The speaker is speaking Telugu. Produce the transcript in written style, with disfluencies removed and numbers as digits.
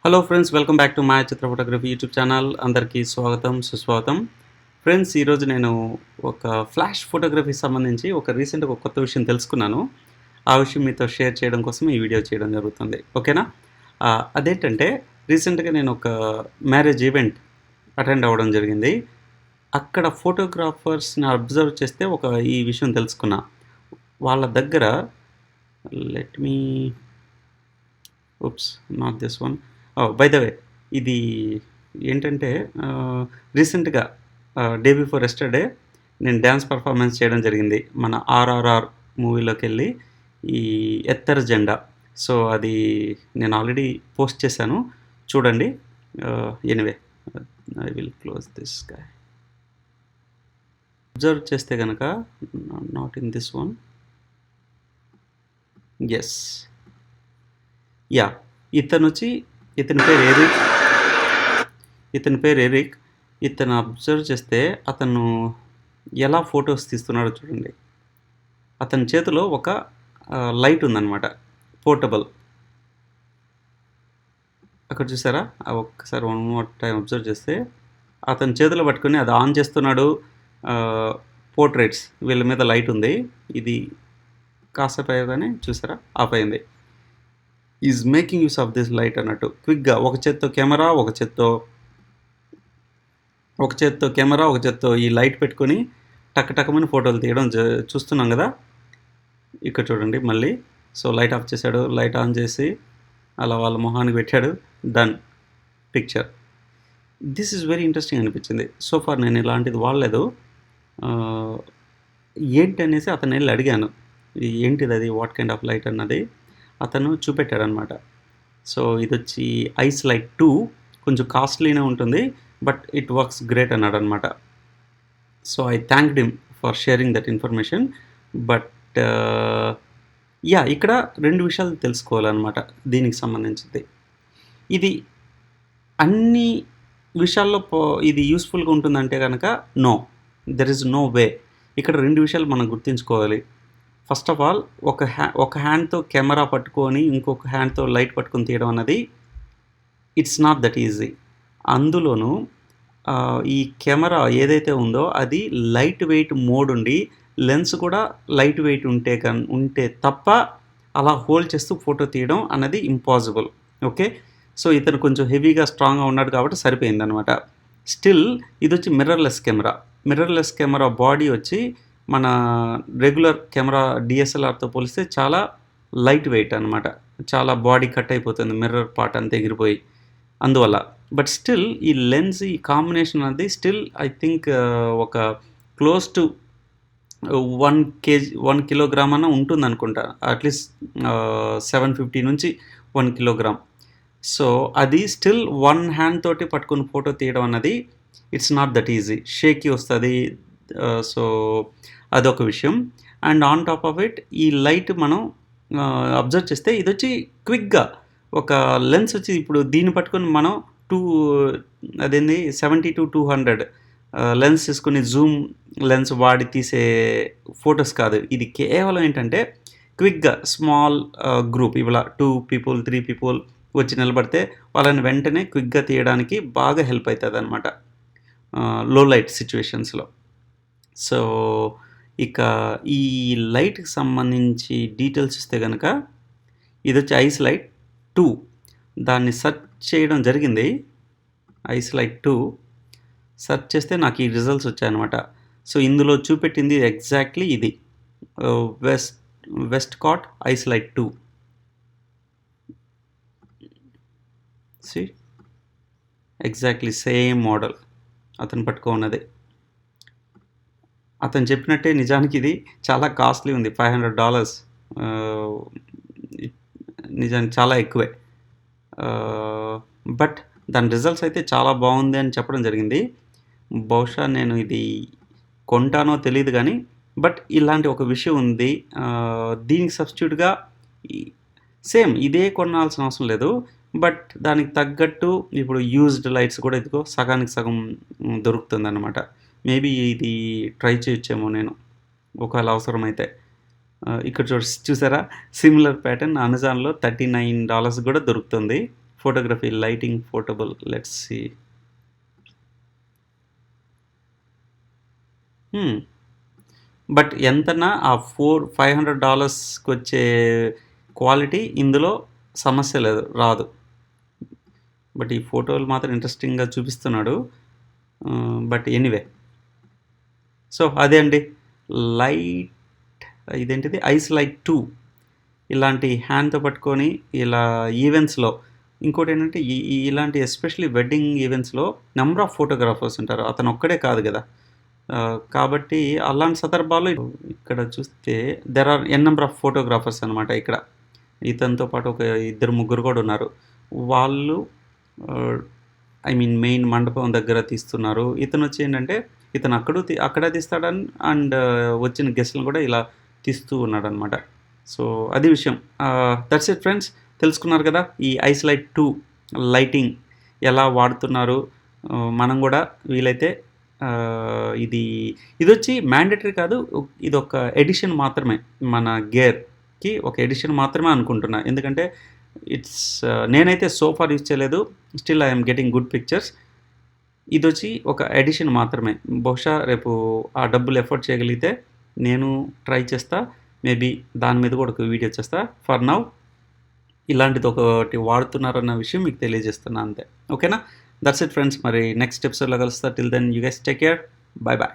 Hello friends, welcome back to Mayachitra Photography YouTube channel. అందరికీ స్వాగతం, సుస్వాగతం. ఫ్రెండ్స్, ఈరోజు నేను ఒక ఫ్లాష్ ఫోటోగ్రఫీకి సంబంధించి రీసెంట్గా ఒక కొత్త విషయం తెలుసుకున్నాను. ఆ విషయం మీతో షేర్ చేయడం కోసం ఈ వీడియో చేయడం జరుగుతుంది. ఓకేనా? అదేంటంటే రీసెంట్గా నేను ఒక మ్యారేజ్ ఈవెంట్ అటెండ్ అవ్వడం జరిగింది. అక్కడ ఫోటోగ్రాఫర్స్ని అబ్జర్వ్ చేస్తే ఈ విషయం తెలుసుకున్నా. వాళ్ళ దగ్గర let me not this one. By the way, ఇది ఏంటంటే రీసెంట్గా డే బిఫోర్ ఎస్టర్డే నేను డ్యాన్స్ పర్ఫార్మెన్స్ చేయడం జరిగింది. మన ఆర్ఆర్ఆర్ మూవీలోకి వెళ్ళి ఈ ఎత్తర జెండా. సో అది నేను ఆల్రెడీ పోస్ట్ చేశాను, చూడండి. Anyway, I will close this guy. Observe చేస్తే కనుక not in this one. Yes, ya, ఇతని పేరు ఎరిక్. ఇతను అబ్జర్వ్ చేస్తే అతను ఎలా ఫొటోస్ తీస్తున్నాడో చూడండి. అతని చేతిలో ఒక లైట్ ఉందన్నమాట, పోర్టబుల్. అక్కడ చూసారా? ఒక్కసారి వన్ మోర్ టైం అబ్జర్వ్ చేస్తే అతని చేతిలో పట్టుకొని అది ఆన్ చేస్తున్నాడు. పోర్ట్రేట్స్, వీళ్ళ మీద లైట్ ఉంది. ఇది కాసేపు అయ్యగానే చూసారా, ఆఫ్ అయింది. Is making use of this light అన్నట్టు. క్విక్గా ఒక చేత్తో కెమెరా, ఒక చేత్తో ఈ లైట్ పెట్టుకొని టక్కమని ఫోటోలు తీయడం చూస్తున్నాం కదా. ఇక్కడ చూడండి మళ్ళీ. సో లైట్ ఆఫ్ చేశాడు, లైట్ ఆన్ చేసి అలా వాళ్ళ మొహానికి పెట్టాడు. Done picture. This is very interesting అనిపించింది. సో ఫార్ నేను ఇలాంటిది వాడలేదు. ఏంటి అనేసి అతను వెళ్ళి అడిగాను, ఏంటిది అది, వాట్ కైండ్ ఆఫ్ లైట్ అన్నది. అతను చూపెట్టాడు అనమాట. సో ఇది వచ్చి ఐస్ లైట్ 2, కొంచెం కాస్ట్లీనే ఉంటుంది, బట్ ఇట్ వర్క్స్ గ్రేట్ అన్నాడు అనమాట. So I thanked him for sharing that information. But yeah, ఇక్కడ 2 విషయాలు తెలుసుకోవాలన్నమాట దీనికి సంబంధించింది. ఇది అన్ని విషయాల్లో ఇది యూస్ఫుల్గా ఉంటుందంటే కనుక no, there is no way. ఇక్కడ 2 విషయాలు మనం గుర్తుంచుకోవాలి. ఫస్ట్ ఆఫ్ ఆల్, ఒక హ్యాండ్తో కెమెరా పట్టుకొని ఇంకొక హ్యాండ్తో లైట్ పట్టుకొని తీయడం అన్నది ఇట్స్ నాట్ దట్ ఈజీ. అందులోనూ ఈ కెమెరా ఏదైతే ఉందో అది లైట్ వెయిట్ మోడ్ ఉండి లెన్స్ కూడా లైట్ వెయిట్ ఉంటే తప్ప అలా హోల్డ్ చేస్తూ ఫోటో తీయడం అన్నది ఇంపాసిబుల్. ఓకే, సో ఇతను కొంచెం హెవీగా స్ట్రాంగ్గా ఉన్నాడు కాబట్టి సరిపోయింది అనమాట. స్టిల్ ఇది వచ్చి మిర్రర్లెస్ కెమెరా బాడీ వచ్చి మన రెగ్యులర్ కెమెరా డిఎస్ఎల్ఆర్తో పోలిస్తే చాలా లైట్ వెయిట్ అనమాట. చాలా బాడీ కట్ అయిపోతుంది, మిర్రర్ పార్ట్ అంతా ఎగిరిపోయి. అందువల్ల బట్ స్టిల్ ఈ లెన్స్, ఈ కాంబినేషన్ అనేది స్టిల్ ఐ థింక్ ఒక క్లోజ్ టు 1 కిలోగ్రామ్ అన్న ఉంటుంది అనుకుంటా. అట్లీస్ట్ 750 నుంచి 1 కిలోగ్రామ్. సో అది స్టిల్ 1 హ్యాండ్ తోటి పట్టుకుని ఫోటో తీయడం అన్నది it's not that easy. Shaky వస్తుంది. సో అదొక విషయం. And on top of it ఈ లైట్ మనం అబ్జర్వ్ చేస్తే ఇది వచ్చి క్విక్గా ఒక లెన్స్ వచ్చి, ఇప్పుడు దీన్ని పట్టుకొని మనం 70 to 200 లెన్స్ తీసుకుని జూమ్ లెన్స్ వాడి తీసే ఫొటోస్ కాదు. ఇది కేవలం ఏంటంటే క్విక్గా స్మాల్ గ్రూప్, ఇవాళ 2 people 3 people వచ్చి నిలబడితే వాళ్ళని వెంటనే క్విక్గా తీయడానికి బాగా హెల్ప్ అవుతుంది అనమాట లో లైట్ సిచ్యువేషన్స్లో. సో ఇక ఈ లైట్కి సంబంధించి డీటెయిల్స్ ఇస్తే కనుక ఇది వచ్చి ఐస్ లైట్ 2. దాన్ని సెర్చ్ చేయడం జరిగింది. ఐస్ లైట్ 2 సెర్చ్ చేస్తే నాకు ఈ రిజల్ట్స్ వచ్చాయన్నమాట. సో ఇందులో చూపెట్టింది ఎగ్జాక్ట్లీ ఇది, Westcott ice light 2. See, exactly same model అతను పట్టుకున్నది. అతను చెప్పినట్టే నిజానికి ఇది చాలా కాస్ట్లీ ఉంది, $500. నిజానికి చాలా ఎక్కువే. బట్ దాని రిజల్ట్స్ అయితే చాలా బాగుంది అని చెప్పడం జరిగింది. బహుశా నేను ఇది కొంటానో తెలియదు కానీ, బట్ ఇలాంటి ఒక విషయం ఉంది. దీనికి సబ్స్టిట్యూట్గా సేమ్ ఇదే కొనాల్సిన అవసరం లేదు, బట్ దానికి తగ్గట్టు ఇప్పుడు యూజ్డ్ లైట్స్ కూడా ఇదిగో సగానికి సగం దొరుకుతుంది అన్నమాట. మేబీ ఇది ట్రై చేయొచ్చేమో నేను ఒకవేళ అవసరమైతే. ఇక్కడ చూసారా, సిమిలర్ ప్యాటర్న్ అమెజాన్లో $39 కూడా దొరుకుతుంది photography lighting portable let's see. But ఎంతన్నా ఆ $500కి వచ్చే క్వాలిటీ ఇందులో సమస్య లేదు, రాదు. బట్ ఈ ఫోటోలు మాత్రం ఇంట్రెస్టింగ్గా చూపిస్తున్నాడు. బట్ ఎనీవే, సో అదే అండి లైట్, ఇదేంటిది ఐస్ లైట్ 2. ఇలాంటి హ్యాండ్తో పట్టుకొని ఇలా ఈవెంట్స్లో, ఇంకోటి ఏంటంటే ఇలాంటి ఎస్పెషలీ వెడ్డింగ్ ఈవెంట్స్లో నెంబర్ ఆఫ్ ఫోటోగ్రాఫర్స్ ఉంటారు, అతను ఒక్కడే కాదు కదా. కాబట్టి అలాంటి సందర్భాల్లో ఇక్కడ చూస్తే there are n number of photographers అనమాట. ఇక్కడ ఇతనితో పాటు ఒక 2-3 కూడా ఉన్నారు. వాళ్ళు ఐ మీన్ మెయిన్ మండపం దగ్గర తీస్తున్నారు. ఇతను వచ్చి ఏంటంటే ఇతను అక్కడ తీస్తాడని అండ్ వచ్చిన గెస్ట్లను కూడా ఇలా తీస్తూ ఉన్నాడనమాట. సో అది విషయం. దట్స్ ఇట్ ఫ్రెండ్స్, తెలుసుకున్నారు కదా ఈ ఐస్ లైట్ 2 లైటింగ్ ఎలా వాడుతున్నారు. మనం కూడా వీలైతే ఇది వచ్చి మ్యాండేటరీ కాదు, ఇది ఒక ఎడిషన్ మాత్రమే, మన గేర్కి ఒక ఎడిషన్ మాత్రమే అనుకుంటున్నా. ఎందుకంటే నేనైతే సోఫార్ యూజ్ చేయలేదు, still I'm getting good pictures. ఇది వచ్చి ఒక ఎడిషన్ మాత్రమే. బహుశా రేపు ఆ డబ్బులు ఎఫోర్డ్ చేయగలిగితే నేను ట్రై చేస్తా, మేబీ దాని మీద కూడా ఒక వీడియో చేస్తా. ఫర్ నౌ ఇలాంటిది ఒకటి వాడుతున్నారన్న విషయం మీకు తెలియజేస్తున్నా అంతే. ఓకేనా? That's it friends. మరి నెక్స్ట్ ఎపిసోడ్లో కలుస్తా. Till then you guys take care. Bye bye.